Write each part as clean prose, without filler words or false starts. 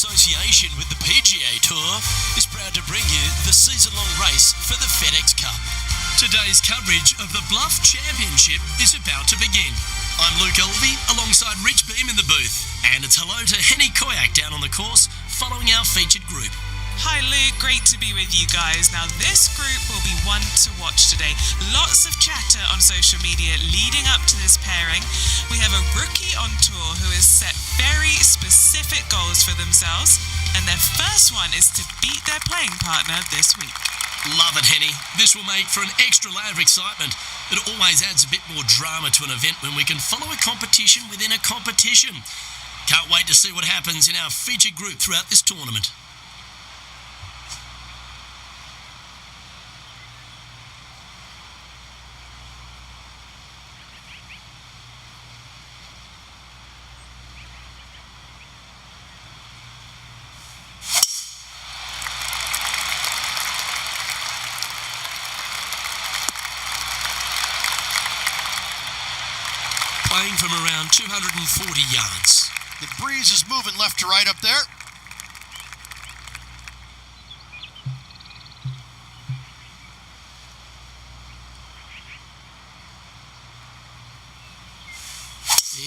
association with the Pga Tour, is proud to bring you the season-long race for the FedEx Cup. Today's coverage of the Bluff Championship is about to begin. I'm Luke Elvey, alongside Rich Beam in the booth, and it's hello to Henny Koyak down on the course, following our featured group. Hi Luke, great to be with you guys. Now this group will be one to watch today. Lots of chatter on social media leading up to this pairing. We have a rookie on tour who has set very specific goals for themselves, and their first one is to beat their playing partner this week. Love it, Henny. This will make for an extra layer of excitement. It always adds a bit more drama to an event when we can follow a competition within a competition. Can't wait to see what happens in our featured group throughout this tournament. Playing from around 240 yards. The breeze is moving left to right up there.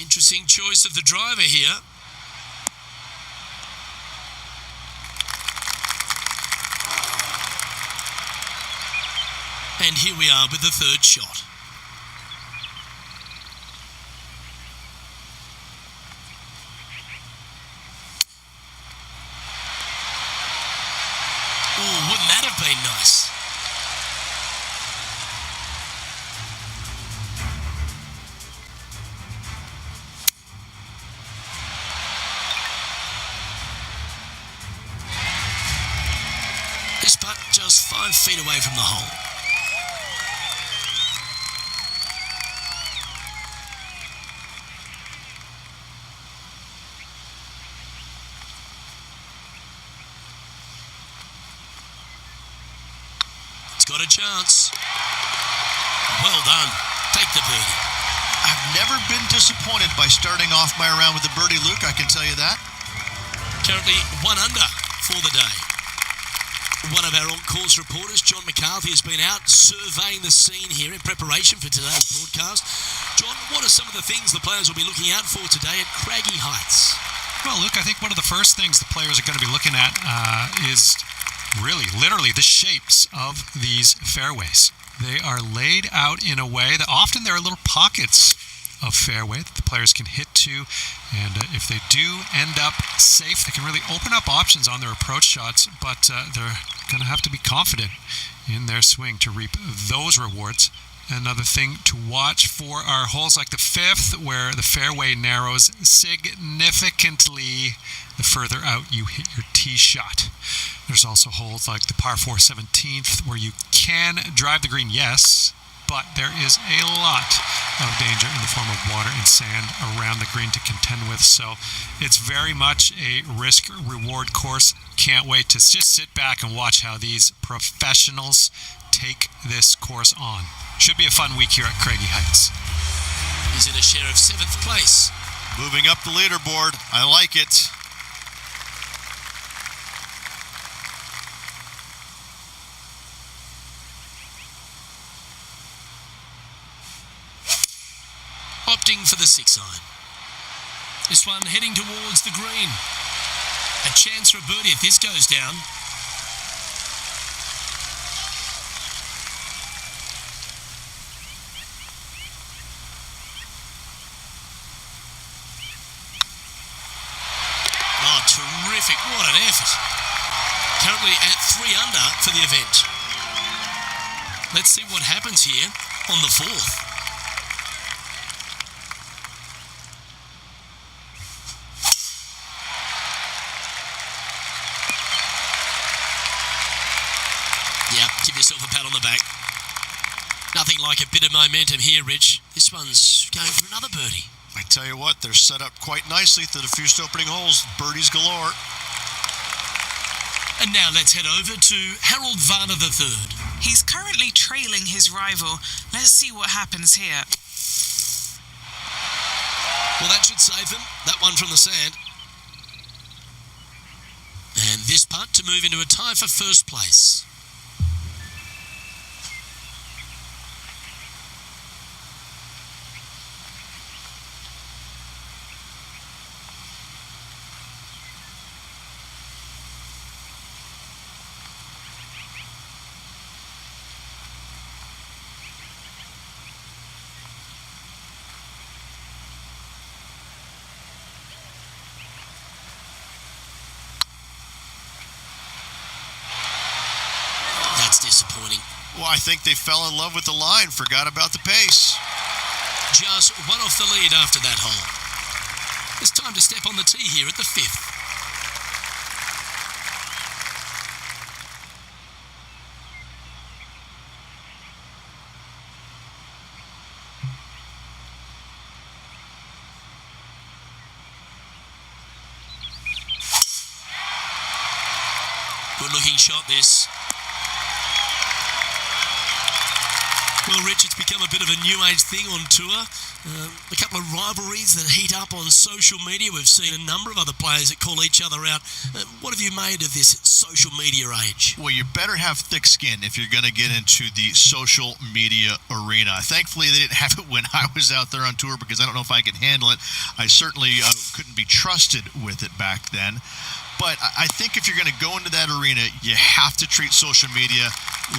Interesting choice of the driver here. And here we are with the third shot. Oh, wouldn't that have been nice? This putt just 5 feet away from the hole. Got a chance. Well done. Take the birdie. I've never been disappointed by starting off my round with a birdie, Luke, I can tell you that. Currently 1 under for the day. One of our on-course reporters, John McCarthy, has been out surveying the scene here in preparation for today's broadcast. John, what are some of the things the players will be looking out for today at Craggy Heights? Well, Luke, I think one of the first things the players are going to be looking at is really, literally, the shapes of these fairways. They are laid out in a way that often there are little pockets of fairway that the players can hit to, and if they do end up safe, they can really open up options on their approach shots, but they're going to have to be confident in their swing to reap those rewards. Another thing to watch for are holes like the 5th, where the fairway narrows significantly the further out you hit your tee shot. There's also holes like the par 4 17th, where you can drive the green, yes, but there is a lot of danger in the form of water and sand around the green to contend with, so it's very much a risk-reward course. Can't wait to just sit back and watch how these professionals take this course on. Should be a fun week here at Craggy Heights. He's in a share of 7th place. Moving up the leaderboard. I like it. Opting for the 6-iron. This one heading towards the green. A chance for a birdie if this goes down. Oh, terrific. What an effort. Currently at 3 under for the event. Let's see what happens here on the 4th. Yeah, give yourself a pat on the back. Nothing like a bit of momentum here, Rich. This one's going for another birdie. I tell you what, they're set up quite nicely through the first opening holes. Birdies galore. And now let's head over to Harold Varner III. He's currently trailing his rival. Let's see what happens here. Well, that should save them. That one from the sand. this putt to move into a tie for first place. That's disappointing. Well, I think they fell in love with the line, forgot about the pace. Just one off the lead after that hole. It's time to step on the tee here at the 5th. Good looking shot this. Well, Rich, it's become a bit of a new age thing on tour. A couple of rivalries that heat up on social media. We've seen a number of other players that call each other out. What have you made of this social media age? Well, you better have thick skin if you're going to get into the social media arena. Thankfully, they didn't have it when I was out there on tour because I don't know if I could handle it. I certainly couldn't be trusted with it back then. But I think if you're going to go into that arena, you have to treat social media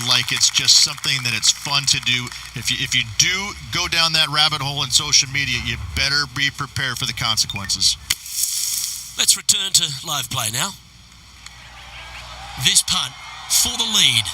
like it's just something that it's fun to do. If you do go down that rabbit hole in social media, you better be prepared for the consequences. Let's return to live play now. This putt for the lead.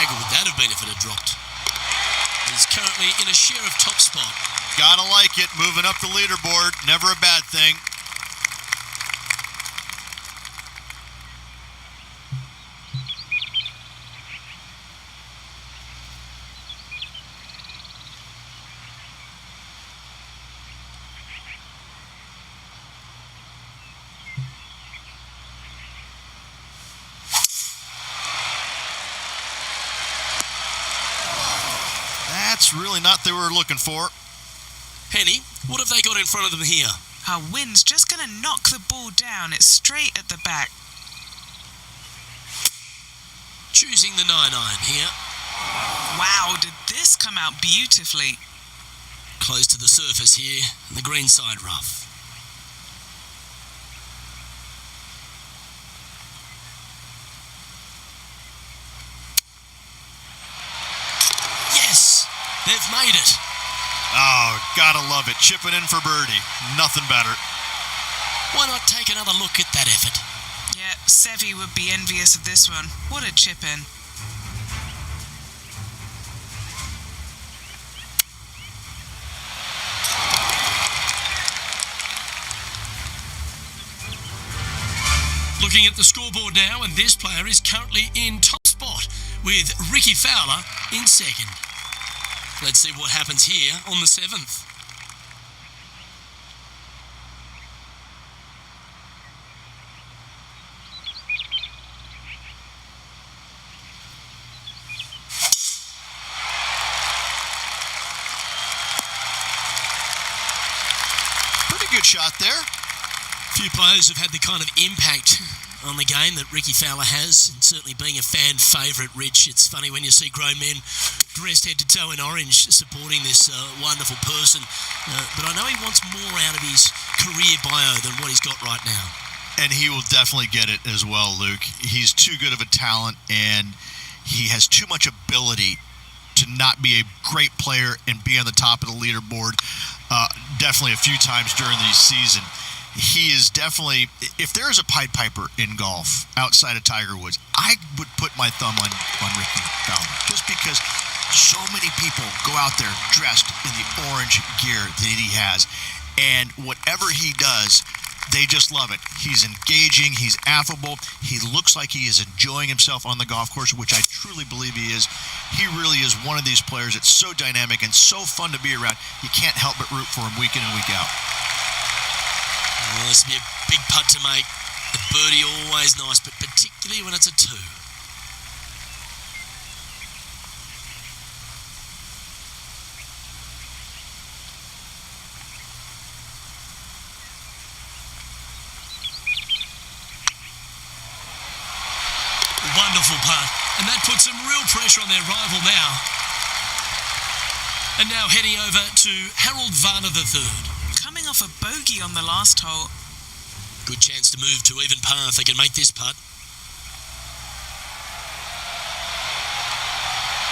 Would that have been if it had dropped? He's currently in a share of top spot. Gotta like it, moving up the leaderboard, never a bad thing. That's really not what they were looking for. Penny, what have they got in front of them here? Our wind's just going to knock the ball down. It's straight at the back. Choosing the 9-iron here. Wow, did this come out beautifully. Close to the surface here, and the green side rough. Yes! They've made it. Oh, gotta love it. Chipping in for birdie. Nothing better. Why not take another look at that effort? Yeah, Sevi would be envious of this one. What a chip in. Looking at the scoreboard now, and this player is currently in top spot with Ricky Fowler in second. Let's see what happens here on the 7th. Pretty good shot there. Few players have had the kind of impact on the game that Ricky Fowler has, and certainly being a fan favourite, Rich. It's funny when you see grown men dressed head to toe in orange supporting this wonderful person, but I know he wants more out of his career bio than what he's got right now. And he will definitely get it as well, Luke. He's too good of a talent, and he has too much ability to not be a great player and be on the top of the leaderboard definitely a few times during the season. He is definitely, if there is a Pied Piper in golf outside of Tiger Woods, I would put my thumb on Ricky Fowler, just because so many people go out there dressed in the orange gear that he has, and whatever he does, they just love it. He's engaging, he's affable, he looks like he is enjoying himself on the golf course, which I truly believe he is. He really is one of these players that's so dynamic and so fun to be around. You can't help but root for him week in and week out. Well, this will be a big putt to make. A birdie always nice, but particularly when it's a 2. Wonderful putt, and that puts some real pressure on their rival now. And now heading over to Harold Varner III. Coming off a bogey on the last hole. Good chance to move to even par if they can make this putt.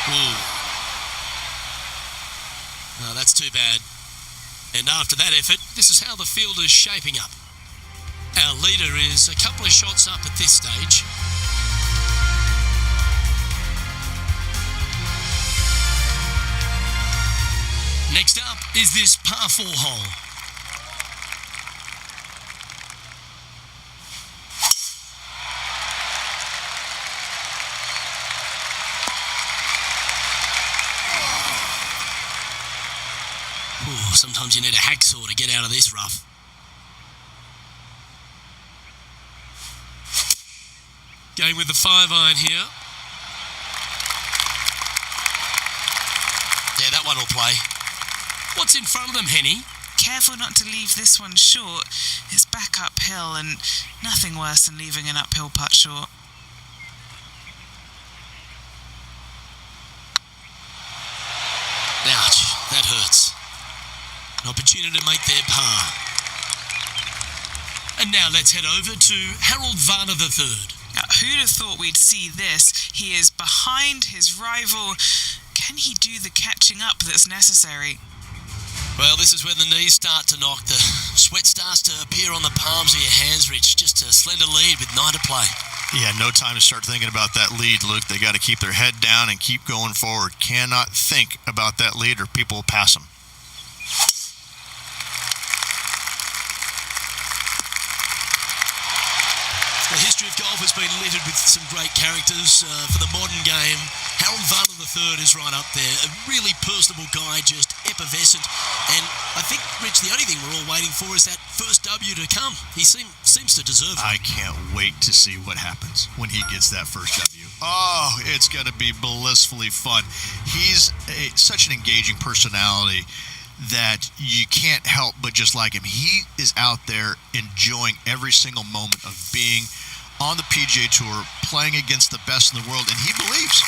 Ooh. Oh, that's too bad. And after that effort, this is how the field is shaping up. Our leader is a couple of shots up at this stage. Next up is this par 4 hole. Ooh, sometimes you need a hacksaw to get out of this rough. Going with the 5-iron here. Yeah, that one will play. What's in front of them, Henny? Careful not to leave this one short. It's back uphill and nothing worse than leaving an uphill putt short. Ouch, that hurts. An opportunity to make their par. And now let's head over to Harold Varner III. Now, who'd have thought we'd see this? He is behind his rival. Can he do the catching up that's necessary? Well, this is when the knees start to knock. The sweat starts to appear on the palms of your hands, Rich. Just a slender lead with 9 to play. Yeah, no time to start thinking about that lead, Luke. They got to keep their head down and keep going forward. Cannot think about that lead or people will pass them. The history of golf has been littered with some great characters. For the modern game, Harold Varner III is right up there. A really personable guy, just effervescent. And I think, Rich, the only thing we're all waiting for is that first W to come. He seems to deserve it. I can't wait to see what happens when he gets that first W. Oh, it's going to be blissfully fun. He's such an engaging personality that you can't help but just like him. He is out there enjoying every single moment of being on the PGA Tour, playing against the best in the world, and he believes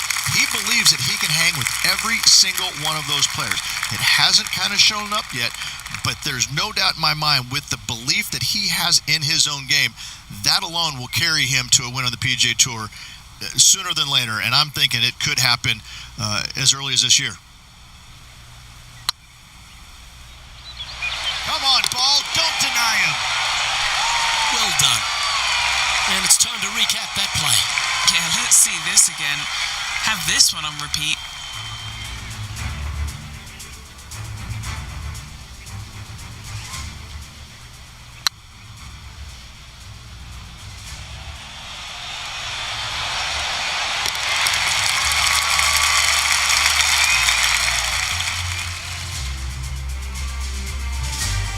that he can hang with every single one of those players. It hasn't kind of shown up yet, but there's no doubt in my mind with the belief that he has in his own game, that alone will carry him to a win on the PGA Tour sooner than later, and I'm thinking it could happen as early as this year. Come on, ball, don't deny him. Well done. And it's time to recap that play. Yeah, let's see this again. Have this one on repeat.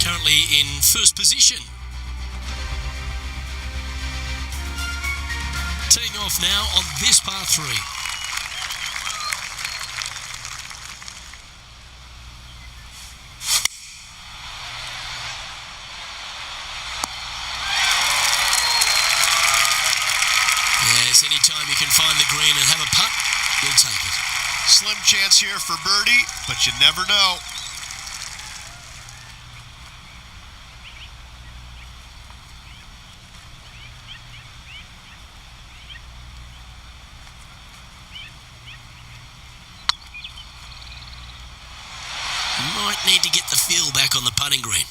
Currently in first position. Teeing off now on this par 3. Yes, anytime you can find the green and have a putt, you'll take it. Slim chance here for birdie, but you never know. Might need to get the feel back on the putting green.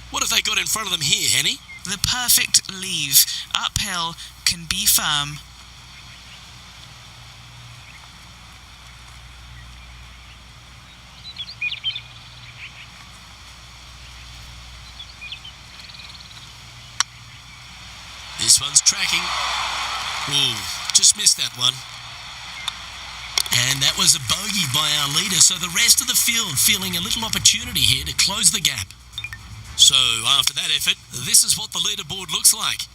What have they got in front of them here, Henny? The perfect leave. Uphill, can be firm. This one's tracking. Ooh, just missed that one. And that was a bogey by our leader, so the rest of the field feeling a little opportunity here to close the gap. So after that effort, this is what the leaderboard looks like.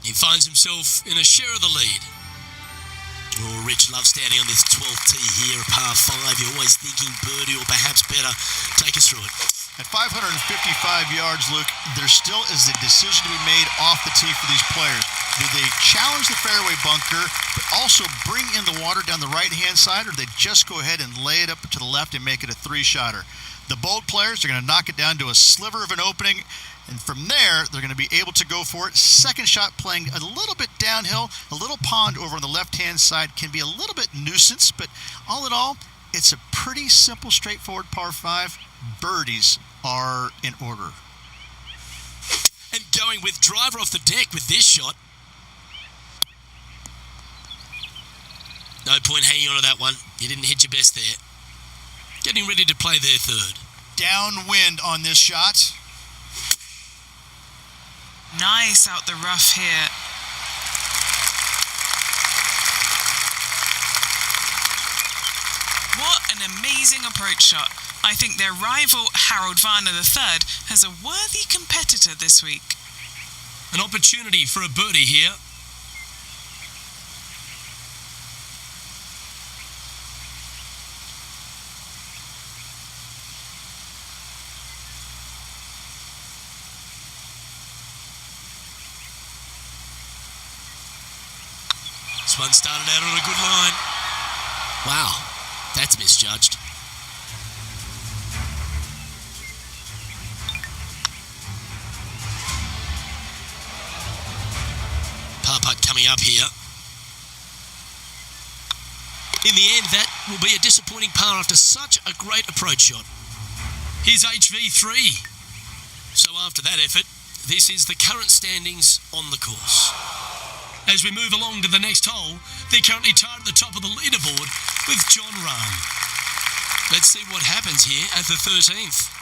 He finds himself in a share of the lead. Oh, Rich loves standing on this 12th tee here, a par 5. You're always thinking birdie or perhaps better. Take us through it. At 555 yards, Luke, there still is a decision to be made off the tee for these players. Do they challenge the fairway bunker, but also bring in the water down the right-hand side, or do they just go ahead and lay it up to the left and make it a three-shotter? The bold players are going to knock it down to a sliver of an opening, and from there, they're going to be able to go for it. Second shot playing a little bit downhill. A little pond over on the left-hand side can be a little bit nuisance, but all in all, it's a pretty simple, straightforward par 5. Birdies are in order. And going with driver off the deck with this shot. No point hanging on to that one. You didn't hit your best there. Getting ready to play their third. Downwind on this shot. Nice out the rough here. What an amazing approach shot. I think their rival Harold Varner III has a worthy competitor this week. An opportunity for a birdie here. This one started out on a good line. Wow, that's misjudged. Par putt coming up here. In the end, that will be a disappointing par after such a great approach shot. Here's HV3. So after that effort, this is the current standings on the course. As we move along to the next hole, they're currently tied at the top of the leaderboard with John Rahm. Let's see what happens here at the 13th.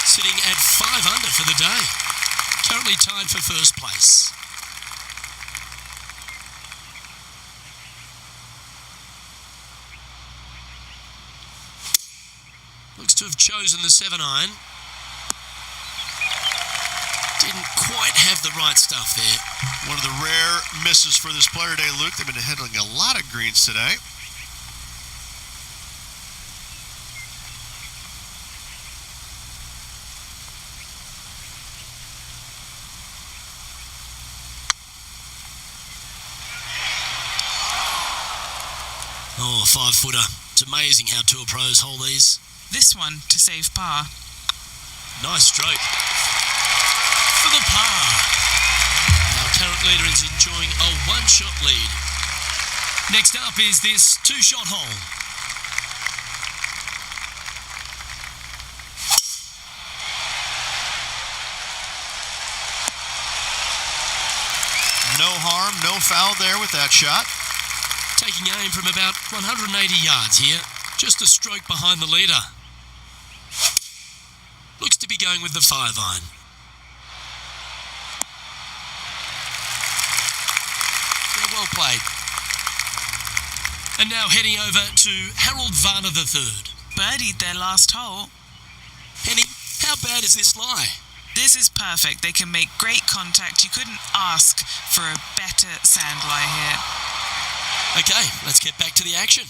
Sitting at 5 under for the day. Currently tied for first place. Looks to have chosen the 7-iron. Didn't quite have the right stuff there. One of the rare misses for this player today, Luke. They've been handling a lot of greens today. Oh, a 5-footer. It's amazing how tour pros hold these. This one to save par. Nice stroke. For the par. Our current leader is enjoying a one-shot lead. Next up is this two-shot hole. No harm, no foul there with that shot. Taking aim from about 180 yards here. Just a stroke behind the leader. Looks to be going with the 5-iron. Yeah, well played. And now heading over to Harold Varner III. Birdied their last hole. Penny, how bad is this lie? This is perfect. They can make great contact. You couldn't ask for a better sand lie here. Okay, let's get back to the action.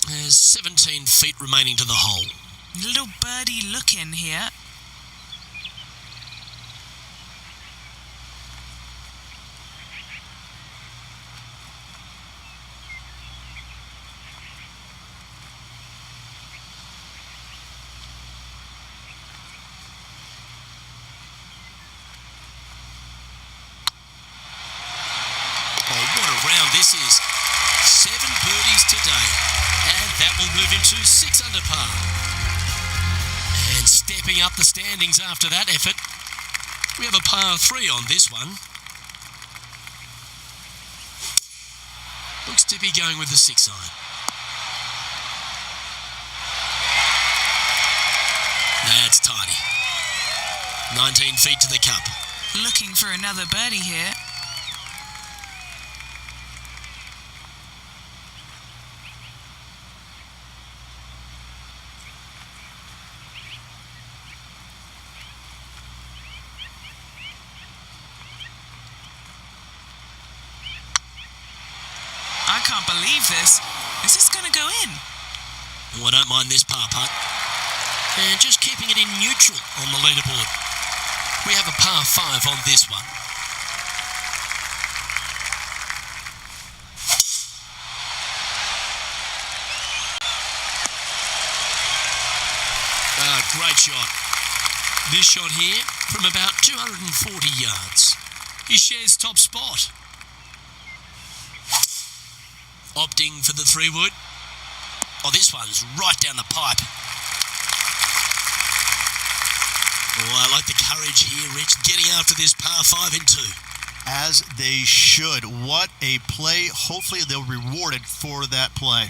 There's 17 feet remaining to the hole. Little birdie look in here. Oh, what a round this is. 7 birdies today. And that will move him to 6 under par. And stepping up the standings after that effort, we have a par 3 on this one. Looks to be going with the 6-iron. That's tiny. 19 feet to the cup. Looking for another birdie here. I can't believe this. Is this going to go in? Oh, I don't mind this par putt. And just keeping it in neutral on the leaderboard. We have a par 5 on this one. Great shot. This shot here from about 240 yards. He shares top spot. Opting for the 3-wood. Oh, this one's right down the pipe. Oh, I like the courage here, Rich, getting after this par 5 in 2. As they should. What a play. Hopefully they'll be rewarded for that play.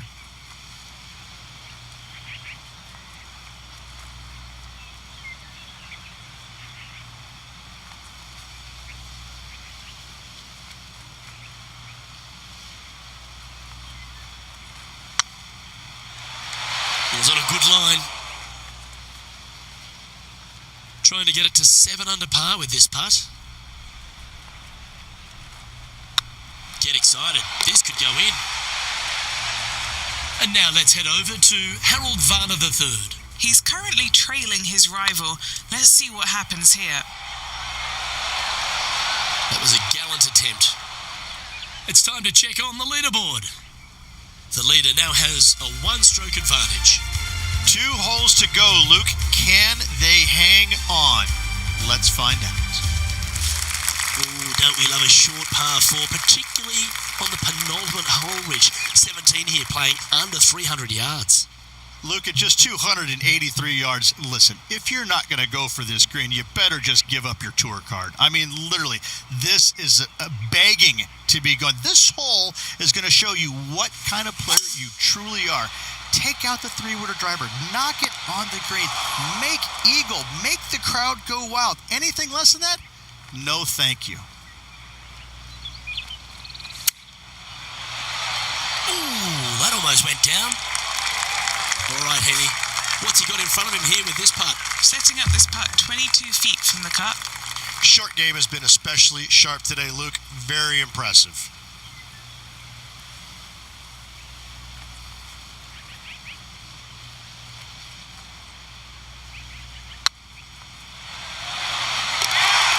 It was on a good line. Trying to get it to 7 under par with this putt. Get excited. This could go in. And now let's head over to Harold Varner III. He's currently trailing his rival. Let's see what happens here. That was a gallant attempt. It's time to check on the leaderboard. The leader now has a 1-stroke advantage. 2 holes to go, Luke. Can they hang on? Let's find out. Ooh, don't we love a short par 4, particularly on the penultimate hole, Rich. 17 here, playing under 300 yards. Luke, at just 283 yards, listen, if you're not going to go for this green, you better just give up your tour card. I mean, literally, this is begging to be gone. This hole is going to show you what kind of player you truly are. Take out the 3-wooder driver, knock it on the green, make eagle, make the crowd go wild. Anything less than that? No, thank you. Ooh, that almost went down. All right, Henny. What's he got in front of him here with this putt? Setting up this putt 22 feet from the cup. Short game has been especially sharp today, Luke. Very impressive.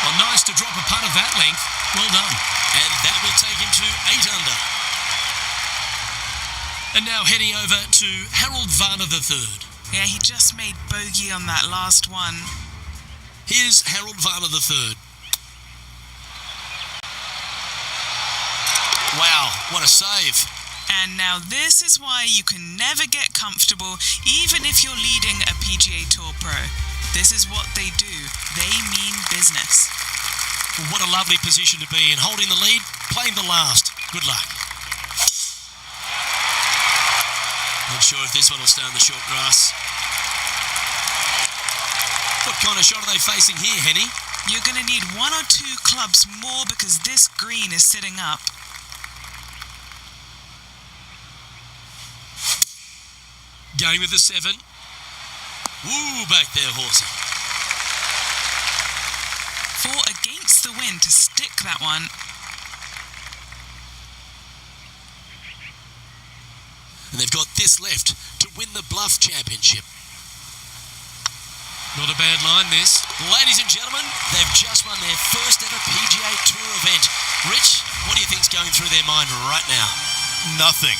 Well, nice to drop a putt of that length. Well done. And that will take him to 8 under. And now heading over to Harold Varner III. Yeah, he just made bogey on that last one. Here's Harold Varner III. Wow, what a save. And now this is why you can never get comfortable, even if you're leading a PGA Tour pro. This is what they do. They mean business. What a lovely position to be in. Holding the lead, playing the last. Good luck. Not sure if this one will stay on the short grass. What kind of shot are they facing here, Henny? You're going to need 1 or 2 clubs more because this green is sitting up. Going with the 7. Woo, back there, horsey. 4 against the wind to stick that one. And they've got this left to win the Bluff Championship. Not a bad line, this. Ladies and gentlemen, they've just won their first ever PGA Tour event. Rich, what do you think's going through their mind right now? Nothing.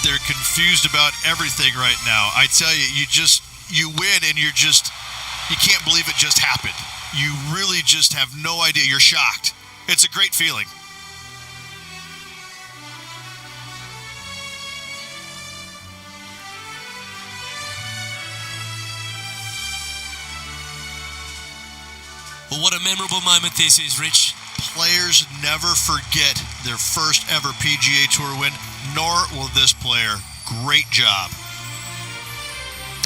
They're confused about everything right now. I tell you, you win and you can't believe it just happened. You really just have no idea. You're shocked. It's a great feeling. Well, what a memorable moment this is, Rich. Players never forget their first ever PGA Tour win, nor will this player. Great job.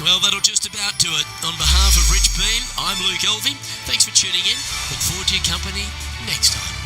Well, that'll just about do it. On behalf of Rich Beam, I'm Luke Elvey. Thanks for tuning in. Look forward to your company next time.